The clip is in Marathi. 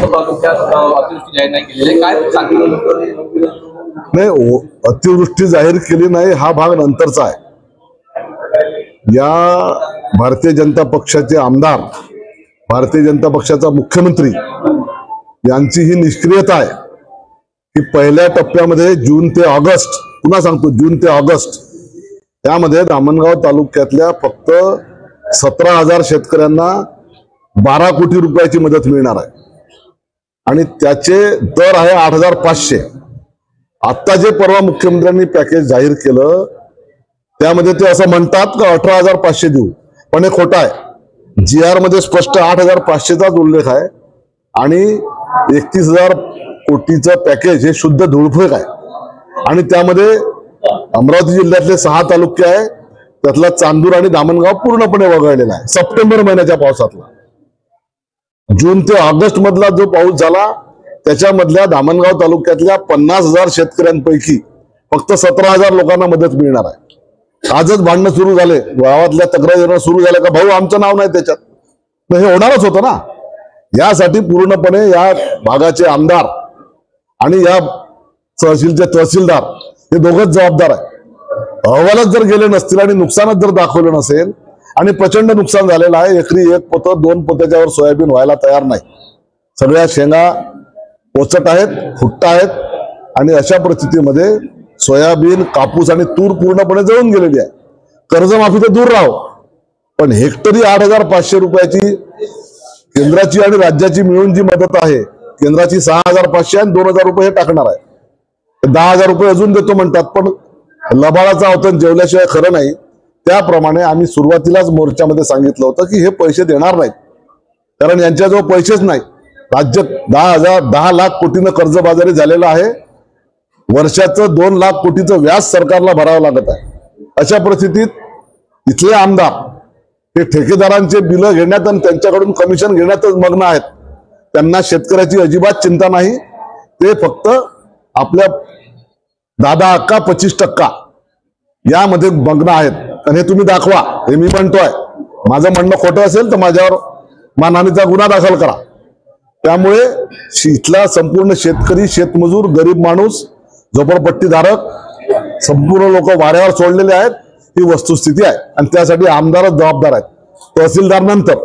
तालुक्यात अतिवृष्टी जाहीर नाही केलेली, काय सांगतील? नाही, अतिवृष्टी जाहीर केली नाही हा भाग नंतरचा आहे. या भारतीय जनता पक्षाचे आमदार, भारतीय जनता पक्षाचा मुख्यमंत्री यांची ही निष्क्रियता आहे की पहिल्या टप्प्यामध्ये जून ते ऑगस्ट, पुन्हा सांगतो जून ते ऑगस्ट, त्यामध्ये धामणगाव तालुक्यातल्या फक्त 17,000 शेतकऱ्यांना 12 कोटी रुपयाची मदत मिळणार आहे आणि त्याचे दर आहे 8,500. आता जे परवा मुख्यमंत्र्यांनी पॅकेज जाहीर केलं त्यामध्ये ते असं म्हणतात का 18,500 देऊ, पण हे खोटं आहे. GR मध्ये स्पष्ट 8,500चाच उल्लेख आहे आणि 31,000 कोटीचं पॅकेज हे शुद्ध धुळफेक आहे. आणि त्यामध्ये अमरावती जिल्ह्यातले 6 तालुके आहे, त्यातला चांदूर आणि धामणगाव पूर्णपणे वगळलेला आहे. सप्टेंबर महिन्याच्या पावसातला, जून ते ऑगस्ट मधला जो पाऊस झाला त्याच्यामधल्या धामणगाव तालुक्यातल्या 50,000 शेतकऱ्यांपैकी फक्त 17,000 लोकांना मदत मिळणार आहे. आजच भांडणं सुरू झाले, गावातल्या तक्रारी येणं सुरू झाल्या का भाऊ आमचं नाव नाही त्याच्यात. हे होणारच होतं ना. यासाठी पूर्णपणे या भागाचे आमदार आणि या तहसीलचे तहसीलदार हे दोघंच जबाबदार आहे. अहवालच जर गेले नसतील आणि नुकसानच जर दाखवलं नसेल, आणि प्रचंड नुकसान झालेलं आहे, एकरी 1 पोतं 2 पोत्याच्यावर सोयाबीन व्हायला तयार नाही, सगळ्या शेंगा पोचट आहेत, फुट्टा आहेत आणि अशा परिस्थितीमध्ये सोयाबीन, कापूस आणि तूर पूर्णपणे जळून गेलेली आहे. कर्जमाफी तर दूर राहो, पण हेक्टरी 8,500 रुपयाची केंद्राची आणि राज्याची मिळून जी मदत आहे, केंद्राची 6,500 आणि 2,000 रुपये हे टाकणार आहे. 10,000 रुपये अजून देतो म्हणतात, पण लबाडाचा अवतन जेवल्याशिवाय खरं नाही. त्याप्रमाणे आम्ही सुरुवातीलाच मोर्चामध्ये सांगितलं होतं की हे पैसे देणार नाहीत, कारण यांच्याजवळ पैसेच नाही. राज्य 10 लाख कोटीनं कर्जबाजारी झालेलं आहे. वर्षाचं 2 लाख कोटीचं व्याज सरकारला भरावं लागत आहे. अशा परिस्थितीत इथले आमदार हे ठेकेदारांचे बिलं घेण्यात आणि त्यांच्याकडून कमिशन घेण्यातच मग्न आहेत. त्यांना शेतकऱ्याची अजिबात चिंता नाही. ते फक्त आपल्या 10% 25% यामध्ये मग्न आहेत. आणि हे तुम्ही दाखवा, हे मी म्हणतोय. माझं म्हणणं खोटं असेल तर माझ्यावर मानहानीचा गुन्हा दाखल करा. त्यामुळे इथला संपूर्ण शेतकरी, शेतमजूर, गरीब माणूस, झोपडपट्टीधारक संपूर्ण लोक वाऱ्यावर सोडलेले आहेत. ही वस्तुस्थिती आहे आणि त्यासाठी आमदारच जबाबदार आहेत, तहसीलदार नंतर.